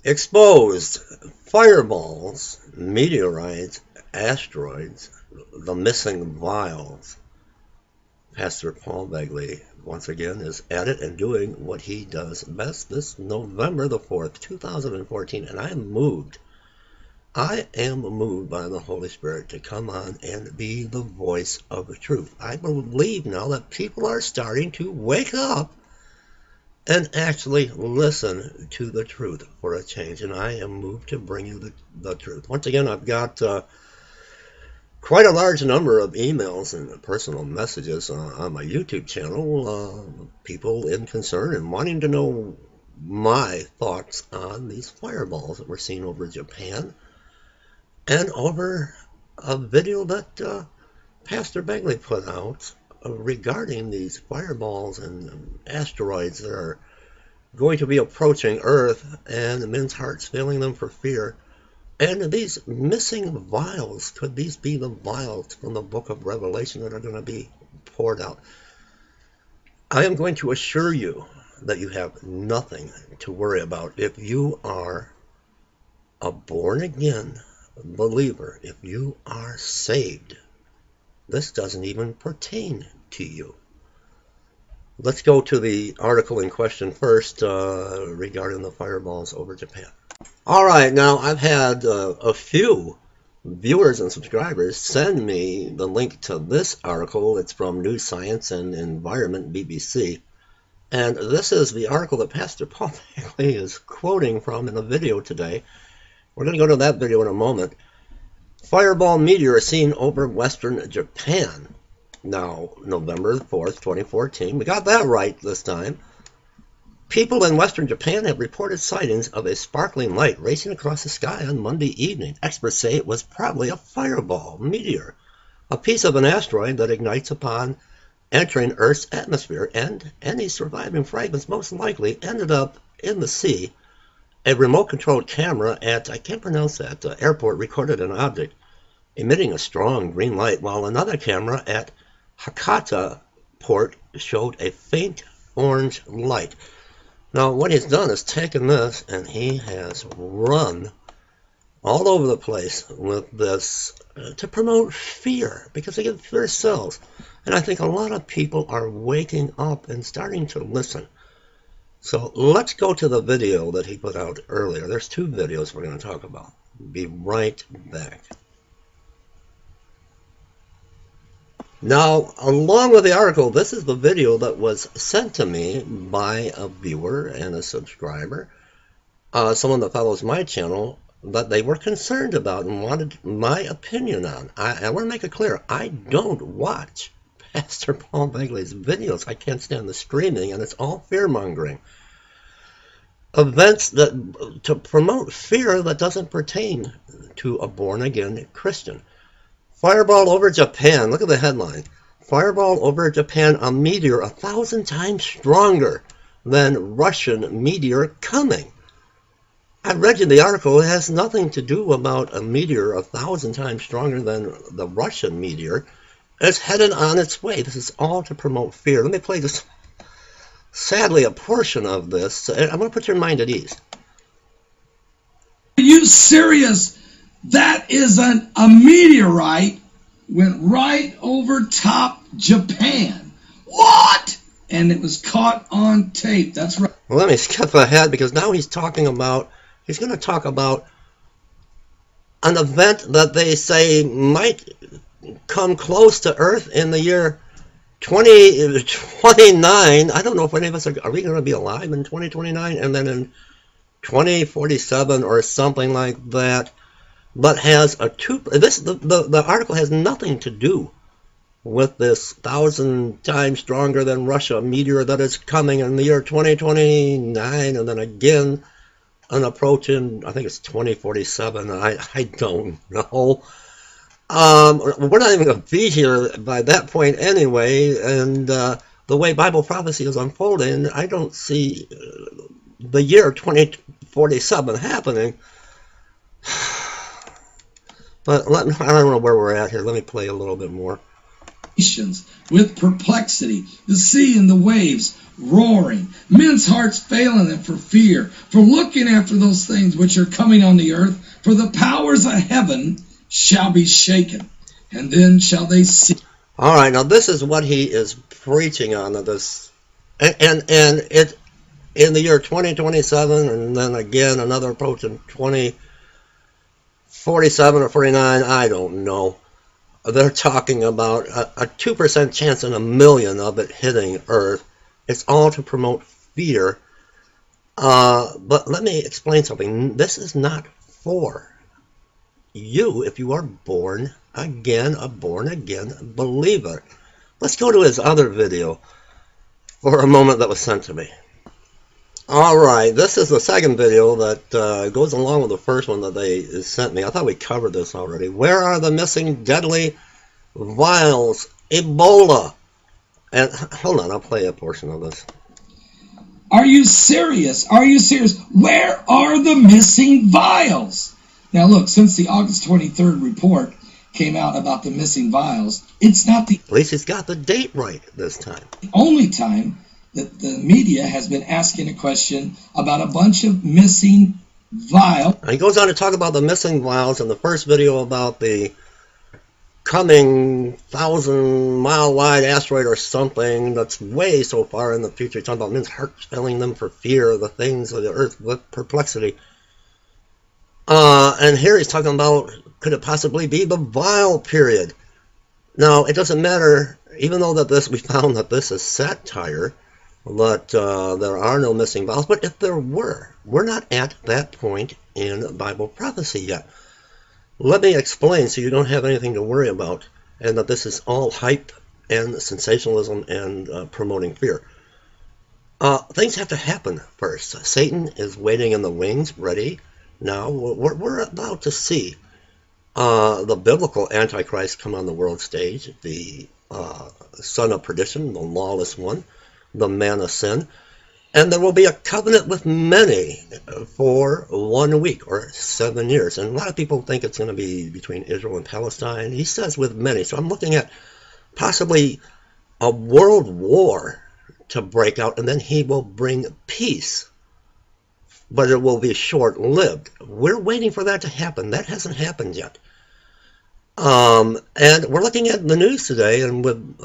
Exposed fireballs, meteorites, asteroids, the missing vials. Pastor Paul Begley, once again, is at it and doing what he does best this November the 4th, 2014, and I am moved. I am moved by the Holy Spirit to come on and be the voice of the truth. I believe now that people are starting to wake up and actually listen to the truth for a change, and I am moved to bring you the truth. Once again, I've got quite a large number of emails and personal messages on my YouTube channel, people in concern and wanting to know my thoughts on these fireballs that we're seeing over Japan, and over a video that Pastor Begley put out regarding these fireballs and asteroids that are going to be approaching Earth, and men's hearts failing them for fear. And these missing vials, could these be the vials from the book of Revelation that are going to be poured out? I am going to assure you that you have nothing to worry about if you are a born-again believer, if you are saved. This doesn't even pertain to you. Let's go to the article in question first regarding the fireballs over Japan. All right, now I've had a few viewers and subscribers send me the link to this article. It's from New Science and Environment, BBC. And this is the article that Pastor Paul Begley is quoting from in the video today. We're going to go to that video in a moment. Fireball meteor seen over western Japan. Now, November 4th, 2014. We got that right this time. People in western Japan have reported sightings of a sparkling light racing across the sky on Monday evening. Experts say it was probably a fireball meteor, a piece of an asteroid that ignites upon entering Earth's atmosphere, and any surviving fragments most likely ended up in the sea. A remote-controlled camera at, I can't pronounce that, airport recorded an object emitting a strong green light, while another camera at Hakata port showed a faint orange light. Now, what he's done is taken this and he has run all over the place with this to promote fear, because they get fear cells. And I think a lot of people are waking up and starting to listen. So let's go to the video that he put out earlier. There's two videos we're going to talk about. Be right back. Now, along with the article, this is the video that was sent to me by a viewer and a subscriber, someone that follows my channel, that they were concerned about and wanted my opinion on. I want to make it clear, I don't watch Pastor Paul Begley's videos. I can't stand the screaming, and it's all fear-mongering. Events that to promote fear that doesn't pertain to a born-again Christian. Fireball over Japan. Look at the headline. Fireball over Japan, a meteor 1,000 times stronger than Russian meteor coming. I read you the article. It has nothing to do about a meteor 1,000 times stronger than the Russian meteor. It's headed on its way. This is all to promote fear. Let me play this, sadly, a portion of this. I'm going to put your mind at ease. Are you serious? That is a meteorite went right over top Japan. What? And it was caught on tape. That's right. Well, let me skip ahead, because now he's going to talk about an event that they say might come close to Earth in the year 2029. I don't know if any of us are we going to be alive in 2029, and then in 2047 or something like that. But has a the article has nothing to do with this 1,000 times stronger than Russia meteor that is coming in the year 2029, and then again an approach in, I think it's 2047. I don't know. We're not even going to be here by that point anyway, and the way Bible prophecy is unfolding, I don't see the year 2047 happening. But I don't know where we're at here. Let me play a little bit more. nations with perplexity, the sea and the waves roaring, men's hearts failing them for fear, for looking after those things which are coming on the earth, for the powers of heaven shall be shaken, and then shall they see. All right, now this is what he is preaching on this, and it in the year 2027, and then again another approach in 2047 or 49, I don't know. They're talking about a 2% chance in a million of it hitting Earth. It's all to promote fear. But let me explain something. This is not for you if you are born again, a born-again believer. Let's go to his other video for a moment that was sent to me. Alright, this is the second video that goes along with the first one that they sent me. I thought we covered this already. Where are the missing deadly vials? Ebola. And hold on, I'll play a portion of this. Are you serious? Are you serious? Where are the missing vials? Now look, since the August 23rd report came out about the missing vials, it's not the... At least he's got the date right this time. ...only time that the media has been asking a question about a bunch of missing vials. And he goes on to talk about the missing vials in the first video about the coming 1,000-mile wide asteroid or something that's way so far in the future. He's talking about men's hearts failing them for fear of the things of the earth with perplexity. And here he's talking about, could it possibly be the vial period? Now, it doesn't matter, even though that we found that this is satire, that there are no missing vials, but if there were, we're not at that point in Bible prophecy yet. Let me explain so you don't have anything to worry about, and that this is all hype and sensationalism and promoting fear. Things have to happen first. Satan is waiting in the wings, ready. Now, we're about to see the biblical Antichrist come on the world stage, the son of perdition, the lawless one, the man of sin, and there will be a covenant with many for 1 week or 7 years. And a lot of people think it's going to be between Israel and Palestine. He says with many. So I'm looking at possibly a world war to break out, and then he will bring peace. But it will be short-lived. We're waiting for that to happen. That hasn't happened yet. And we're looking at the news today, and with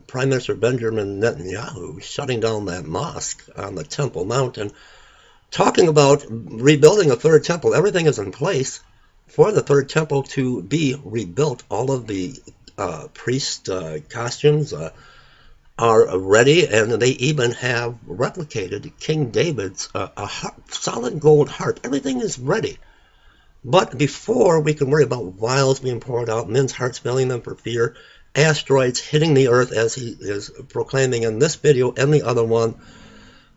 Prime Minister Benjamin Netanyahu shutting down that mosque on the Temple Mount and talking about rebuilding a third temple. Everything is in place for the third temple to be rebuilt. All of the priest costumes are ready, and they even have replicated King David's solid gold harp. Everything is ready. But before we can worry about vials being poured out, men's hearts failing them for fear, asteroids hitting the earth, as he is proclaiming in this video and the other one,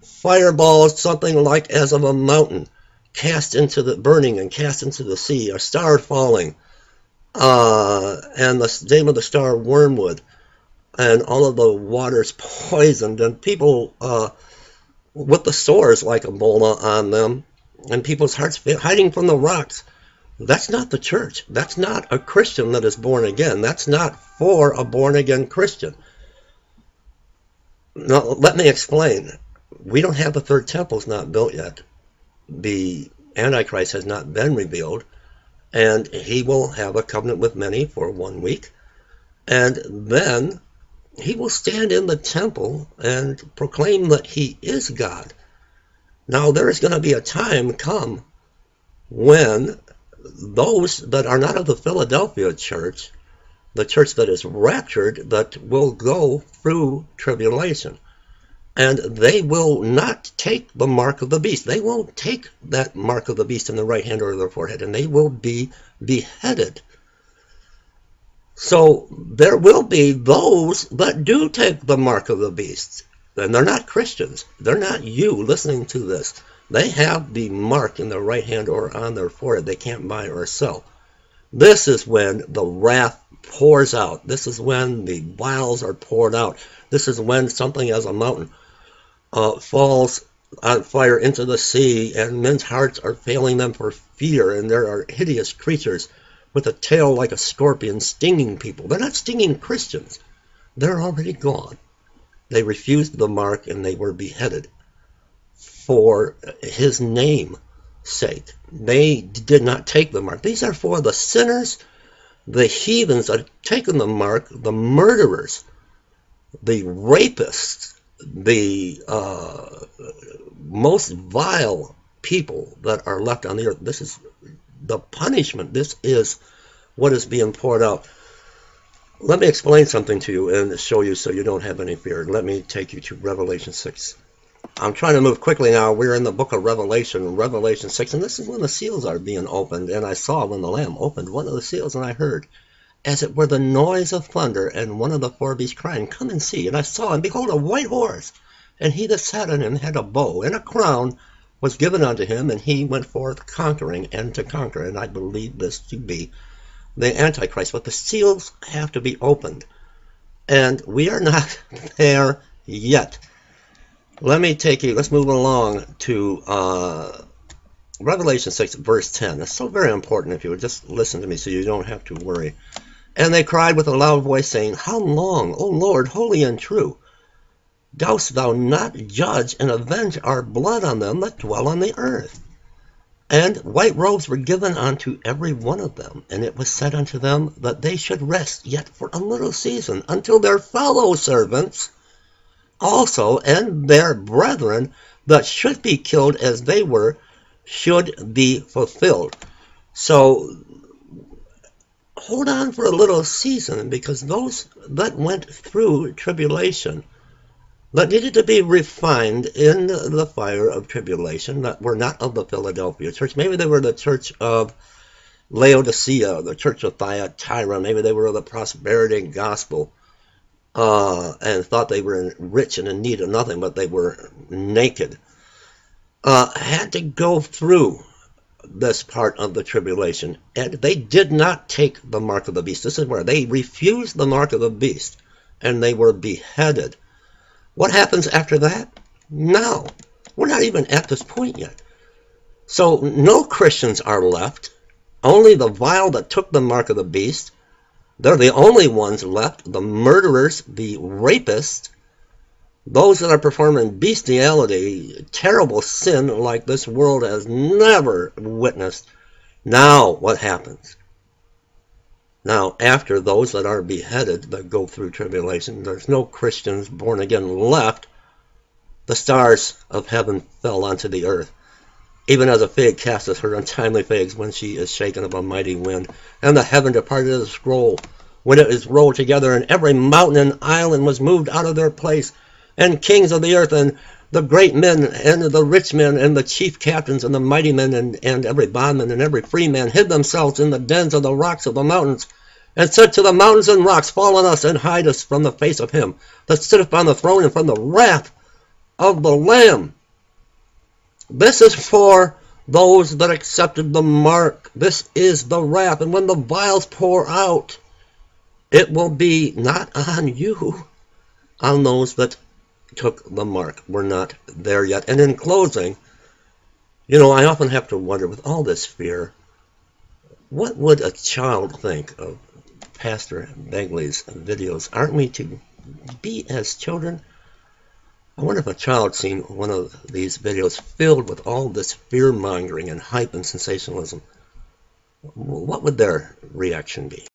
fireballs, something like as of a mountain, cast into the burning and cast into the sea, a star falling, and the name of the star Wormwood, and all of the waters poisoned, and people with the sores like Ebola on them, and people's hearts hiding from the rocks. That's not the church. That's not a Christian that is born again. That's not for a born-again Christian. Now, let me explain. We don't have the third temple. It's not built yet. The Antichrist has not been revealed, and he will have a covenant with many for 1 week, and then he will stand in the temple and proclaim that he is God. Now, there is going to be a time come when those that are not of the Philadelphia church, the church that is raptured, that will go through tribulation. And they will not take the mark of the beast. They won't take that mark of the beast in the right hand or their forehead, and they will be beheaded. So there will be those that do take the mark of the beast. And they're not Christians. They're not you listening to this. They have the mark in their right hand or on their forehead. They can't buy or sell. This is when the wrath pours out. This is when the vials are poured out. This is when something as a mountain falls on fire into the sea, and men's hearts are failing them for fear, and there are hideous creatures with a tail like a scorpion stinging people. They're not stinging Christians. They're already gone. They refused the mark and they were beheaded for his name's sake. They did not take the mark. These are for the sinners, the heathens that have taken the mark, the murderers, the rapists, the most vile people that are left on the earth. This is the punishment. This is what is being poured out. Let me explain something to you and show you so you don't have any fear. Let me take you to Revelation 6. I'm trying to move quickly now. We're in the book of Revelation, Revelation 6, and this is when the seals are being opened. And I saw when the Lamb opened one of the seals, and I heard, as it were, the noise of thunder, and one of the four beasts crying, "Come and see." And I saw, and behold, a white horse, and he that sat on him had a bow, and a crown was given unto him, and he went forth conquering and to conquer. And I believe this to be the Antichrist. But the seals have to be opened, and we are not there yet. Let me take you, let's move along to Revelation 6, verse 10. It's so very important if you would just listen to me so you don't have to worry. And they cried with a loud voice, saying, "How long, O Lord, holy and true, dost thou not judge and avenge our blood on them that dwell on the earth?" And white robes were given unto every one of them, and it was said unto them that they should rest yet for a little season, until their fellow servants also and their brethren that should be killed as they were should be fulfilled. So hold on for a little season, because those that went through tribulation, that needed to be refined in the fire of tribulation, that were not of the Philadelphia church. Maybe they were the church of Laodicea, the church of Thyatira. Maybe they were of the prosperity gospel, and thought they were rich and in need of nothing, but they were naked. Had to go through this part of the tribulation, and they did not take the mark of the beast. This is where they refused the mark of the beast, and they were beheaded. What happens after that? No, we're not even at this point yet. So no Christians are left, only the vile that took the mark of the beast. They're the only ones left, the murderers, the rapists, those that are performing bestiality, terrible sin like this world has never witnessed. Now what happens? Now, after those that are beheaded, that go through tribulation, there's no Christians born again left. The stars of heaven fell onto the earth, even as a fig casteth her untimely figs when she is shaken of a mighty wind. And the heaven departed as a scroll when it is rolled together, and every mountain and island was moved out of their place. And kings of the earth, and the great men, and the rich men, and the chief captains, and the mighty men, and every bondman, and every free man, hid themselves in the dens of the rocks of the mountains, and said to the mountains and rocks, "Fall on us, and hide us from the face of him that sitteth on the throne, and from the wrath of the Lamb." This is for those that accepted the mark. This is the wrath. And when the vials pour out, it will be not on you, on those that took the mark. We're not there yet. And in closing, I often have to wonder, with all this fear, what would a child think of Pastor Begley's videos? Aren't we to be as children? I wonder if a child seen one of these videos filled with all this fear-mongering and hype and sensationalism, what would their reaction be?